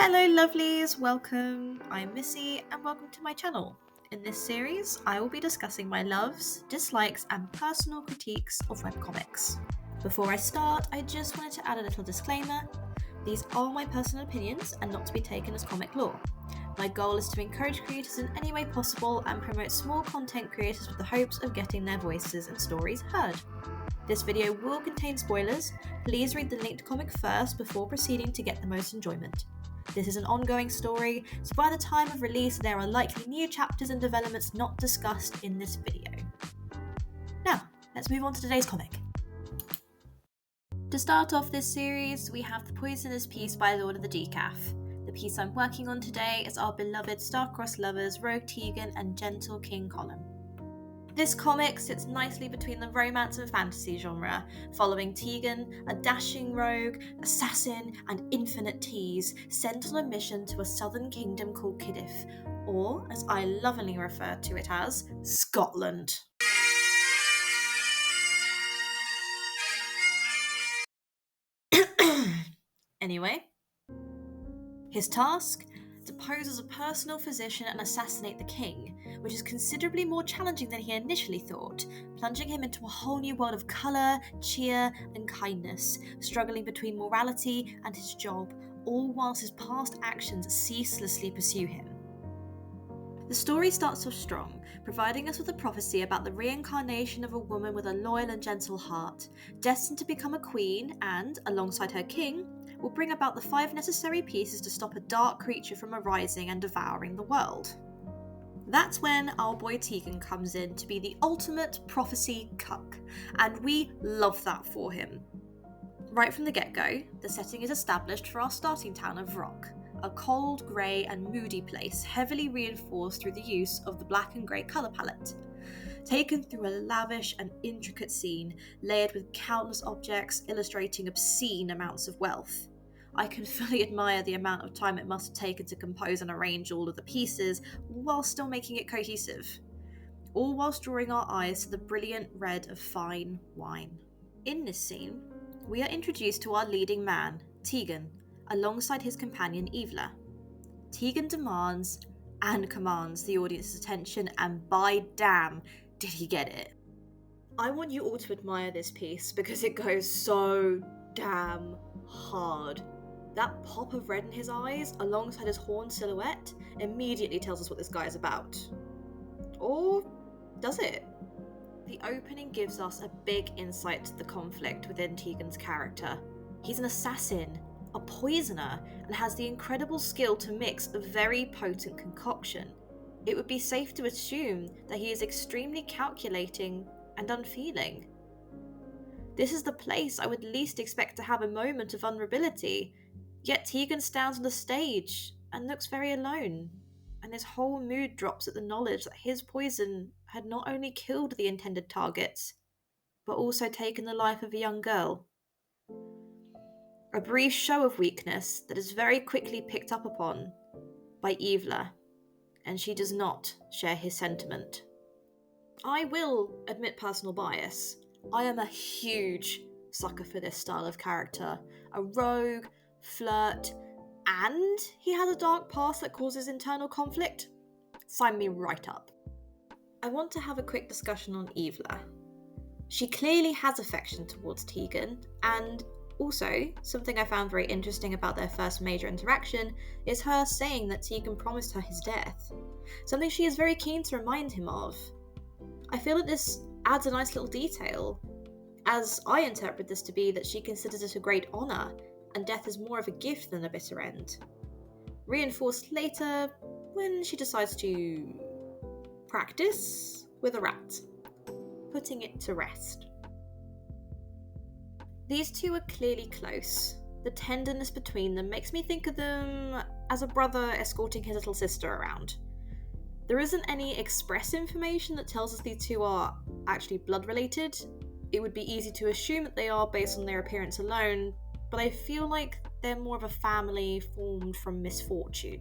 Hello lovelies, welcome. I'm Missy and welcome to my channel. In this series, I will be discussing my loves, dislikes and personal critiques of webcomics. Before I start, I just wanted to add a little disclaimer. These are my personal opinions and not to be taken as comic lore. My goal is to encourage creators in any way possible and promote small content creators with the hopes of getting their voices and stories heard. This video will contain spoilers. Please read the linked comic first before proceeding to get the most enjoyment. This is an ongoing story, so by the time of release there are likely new chapters and developments not discussed in this video. Now, let's move on to today's comic. To start off this series, we have The Poisonous Piece by Lord of the Decaff. The piece I'm working on today is our beloved star-crossed lovers Rogue Teagan and gentle King Colum. This comic sits nicely between the romance and fantasy genre, following Teagan, a dashing rogue, assassin, and infinite tease, sent on a mission to a southern kingdom called Khidiff, or, as I lovingly refer to it as, Scotland. Anyway, his task? To pose as a personal physician and assassinate the king, which is considerably more challenging than he initially thought, plunging him into a whole new world of colour, cheer and kindness, struggling between morality and his job, all whilst his past actions ceaselessly pursue him. The story starts off strong, providing us with a prophecy about the reincarnation of a woman with a loyal and gentle heart, destined to become a queen and, alongside her king, will bring about the 5 necessary pieces to stop a dark creature from arising and devouring the world. That's when our boy Teagan comes in to be the ultimate prophecy cuck, and we love that for him. Right from the get-go, the setting is established for our starting town of Rock, a cold, grey and moody place heavily reinforced through the use of the black and grey colour palette. Taken through a lavish and intricate scene, layered with countless objects illustrating obscene amounts of wealth. I can fully admire the amount of time it must have taken to compose and arrange all of the pieces, while still making it cohesive. All whilst drawing our eyes to the brilliant red of fine wine. In this scene, we are introduced to our leading man, Teagan, alongside his companion Evla. Teagan demands and commands the audience's attention, and by damn, did he get it. I want you all to admire this piece because it goes so damn hard. That pop of red in his eyes, alongside his horn silhouette, immediately tells us what this guy is about. Or does it? The opening gives us a big insight to the conflict within Teagan's character. He's an assassin, a poisoner, and has the incredible skill to mix a very potent concoction. It would be safe to assume that he is extremely calculating and unfeeling. This is the place I would least expect to have a moment of vulnerability, yet Teagan stands on the stage and looks very alone, and his whole mood drops at the knowledge that his poison had not only killed the intended targets, but also taken the life of a young girl. A brief show of weakness that is very quickly picked up upon by Evla, and she does not share his sentiment. I will admit personal bias. I am a huge sucker for this style of character. A rogue, flirt, and he has a dark past that causes internal conflict. Sign me right up. I want to have a quick discussion on Evla. She clearly has affection towards Teagan, and also, something I found very interesting about their first major interaction is her saying that Teagan promised her his death, something she is very keen to remind him of. I feel that this adds a nice little detail, as I interpret this to be that she considers it a great honour, and death is more of a gift than a bitter end. Reinforced later when she decides to practice with a rat, putting it to rest. These two are clearly close. The tenderness between them makes me think of them as a brother escorting his little sister around. There isn't any express information that tells us these two are actually blood related. It would be easy to assume that they are based on their appearance alone, but I feel like they're more of a family formed from misfortune.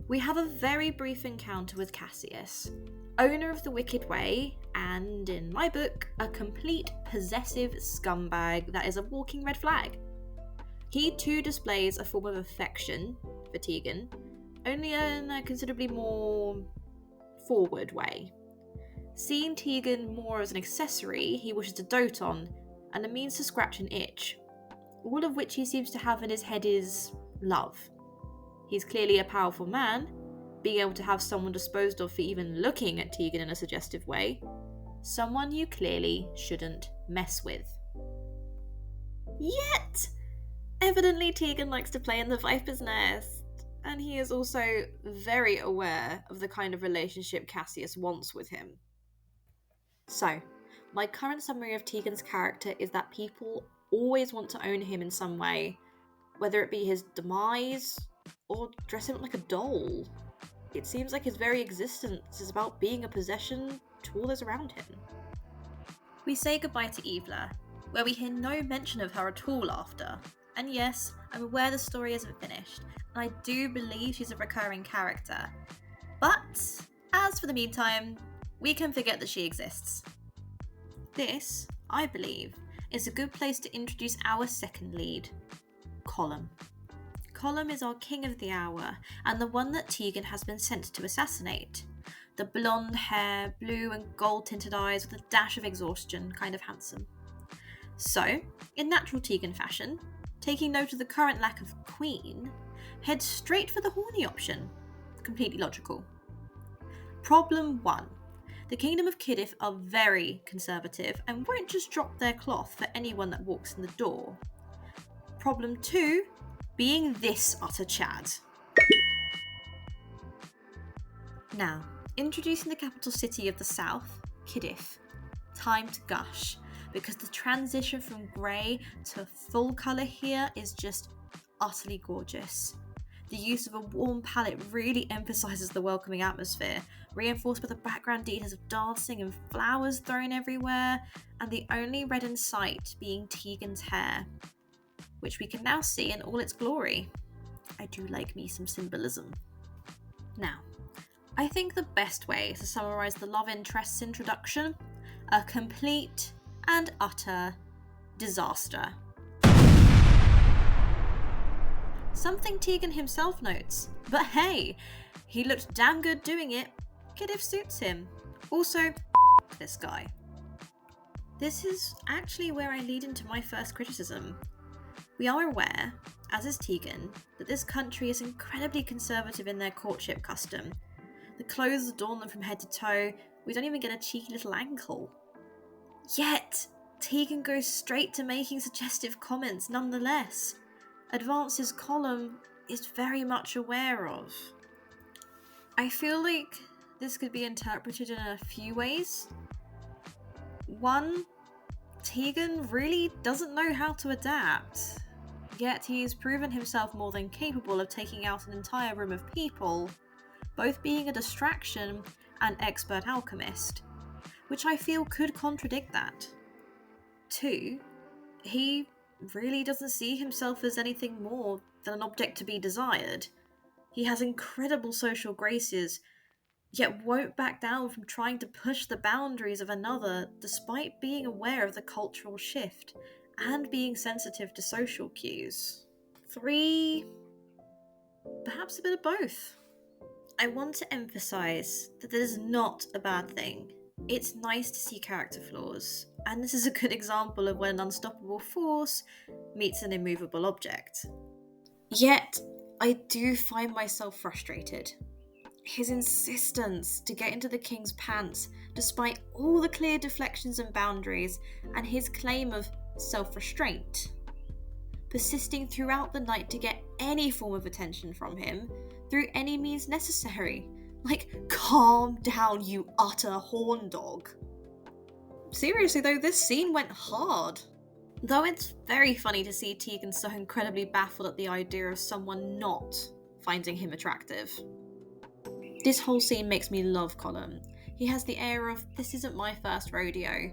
We have a very brief encounter with Cassius, owner of the Wicked Way, and in my book, a complete possessive scumbag that is a walking red flag. He too displays a form of affection for Teagan, only in a considerably more forward way. Seeing Teagan more as an accessory he wishes to dote on, and a means to scratch an itch, all of which he seems to have in his head is love. He's clearly a powerful man, being able to have someone disposed of for even looking at Teagan in a suggestive way, someone you clearly shouldn't mess with. Yet, evidently Teagan likes to play in the Viper's Nest, and he is also very aware of the kind of relationship Cassius wants with him. So, my current summary of Teagan's character is that people always want to own him in some way, whether it be his demise or dress him up like a doll. It seems like his very existence is about being a possession to all those around him. We say goodbye to Evla, where we hear no mention of her at all after. And yes, I'm aware the story isn't finished, and I do believe she's a recurring character. But, as for the meantime, we can forget that she exists. This, I believe, is a good place to introduce our second lead, Colum. Colum is our king of the hour, and the one that Teagan has been sent to assassinate. The blonde hair, blue and gold tinted eyes with a dash of exhaustion, kind of handsome. So, in natural Teagan fashion, taking note of the current lack of queen, head straight for the horny option. Completely logical. Problem 1. The Kingdom of Khidiff are very conservative and won't just drop their cloth for anyone that walks in the door. Problem 2. Being this utter Chad. Now, introducing the capital city of the south, Khidiff. Time to gush, because the transition from grey to full colour here is just utterly gorgeous. The use of a warm palette really emphasises the welcoming atmosphere, reinforced by the background details of dancing and flowers thrown everywhere, and the only red in sight being Teagan's hair, which we can now see in all its glory. I do like me some symbolism. Now, I think the best way to summarise the love interest's introduction, a complete and utter disaster. Something Teagan himself notes, but hey, he looked damn good doing it. Khidiff suits him. Also, this guy. This is actually where I lead into my first criticism. We are aware, as is Teagan, that this country is incredibly conservative in their courtship custom. The clothes adorn them from head to toe, we don't even get a cheeky little ankle. Yet, Teagan goes straight to making suggestive comments nonetheless, advances Colum is very much aware of. I feel like this could be interpreted in a few ways. One, Teagan really doesn't know how to adapt, yet he's proven himself more than capable of taking out an entire room of people, both being a distraction and expert alchemist, which I feel could contradict that. 2, he really doesn't see himself as anything more than an object to be desired. He has incredible social graces, yet won't back down from trying to push the boundaries of another despite being aware of the cultural shift and being sensitive to social cues. 3, perhaps a bit of both. I want to emphasise that this is not a bad thing. It's nice to see character flaws, and this is a good example of when an unstoppable force meets an immovable object. Yet, I do find myself frustrated. His insistence to get into the king's pants, despite all the clear deflections and boundaries, and his claim of self-restraint. Persisting throughout the night to get any form of attention from him, through any means necessary. Like, calm down, you utter horn dog. Seriously though, this scene went hard. Though it's very funny to see Teagan so incredibly baffled at the idea of someone not finding him attractive. This whole scene makes me love Colum. He has the air of, this isn't my first rodeo,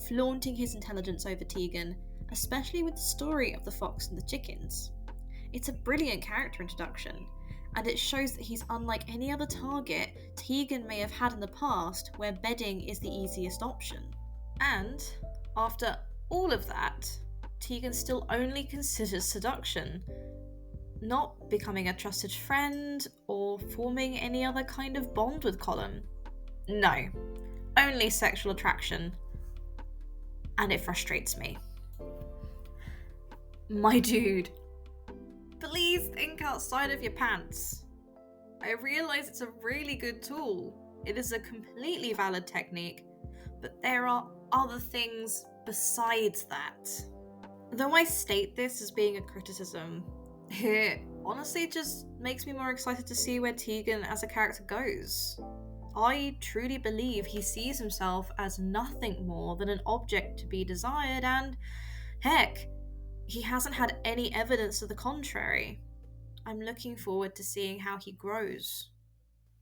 flaunting his intelligence over Teagan, especially with the story of the fox and the chickens. It's a brilliant character introduction, and it shows that he's unlike any other target Teagan may have had in the past where bedding is the easiest option. And, after all of that, Teagan still only considers seduction, not becoming a trusted friend or forming any other kind of bond with Colum. No, only sexual attraction. And it frustrates me. My dude, please think outside of your pants. I realise it's a really good tool. It is a completely valid technique, but there are other things besides that. Though I state this as being a criticism, it honestly just makes me more excited to see where Teagan as a character goes. I truly believe he sees himself as nothing more than an object to be desired, and heck, he hasn't had any evidence to the contrary. I'm looking forward to seeing how he grows.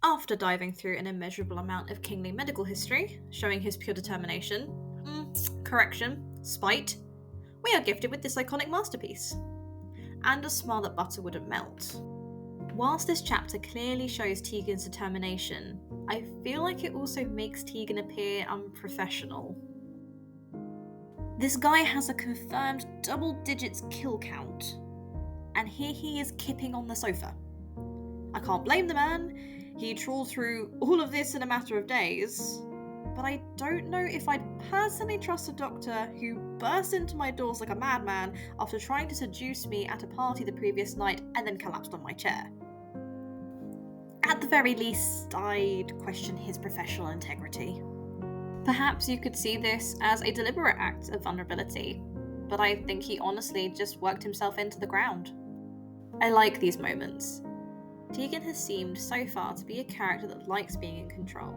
After diving through an immeasurable amount of kingly medical history, showing his pure determination, spite, we are gifted with this iconic masterpiece. And a smile that butter wouldn't melt. Whilst this chapter clearly shows Teagan's determination, I feel like it also makes Teagan appear unprofessional. This guy has a confirmed double digits kill count, and here he is kipping on the sofa. I can't blame the man, he trawled through all of this in a matter of days, but I don't know if I'd personally trust a doctor who burst into my doors like a madman after trying to seduce me at a party the previous night and then collapsed on my chair. At the very least, I'd question his professional integrity. Perhaps you could see this as a deliberate act of vulnerability, but I think he honestly just worked himself into the ground. I like these moments. Teagan has seemed so far to be a character that likes being in control,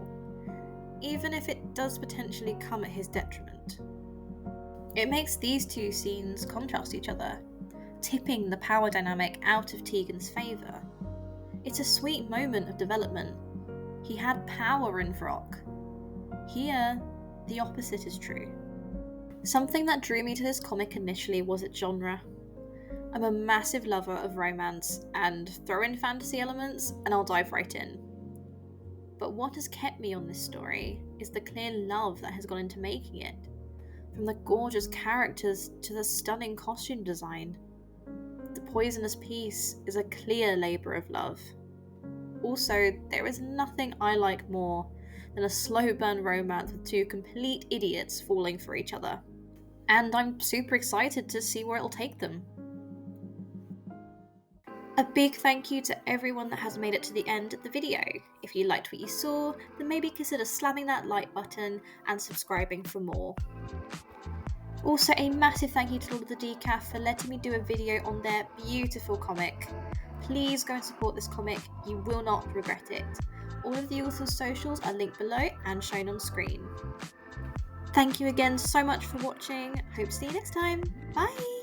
even if it does potentially come at his detriment. It makes these two scenes contrast each other, tipping the power dynamic out of Teagan's favour. It's a sweet moment of development. He had power in Vrock. Here, the opposite is true. Something that drew me to this comic initially was its genre. I'm a massive lover of romance, and throw in fantasy elements and I'll dive right in. But what has kept me on this story is the clear love that has gone into making it. From the gorgeous characters to the stunning costume design. The poisonous piece is a clear labour of love. Also, there is nothing I like more than a slow burn romance with two complete idiots falling for each other. And I'm super excited to see where it'll take them. A big thank you to everyone that has made it to the end of the video. If you liked what you saw, then maybe consider slamming that like button and subscribing for more. Also, a massive thank you to all of the Decaff for letting me do a video on their beautiful comic. Please go and support this comic, you will not regret it. All of the author's socials are linked below and shown on screen. Thank you again so much for watching, hope to see you next time, bye!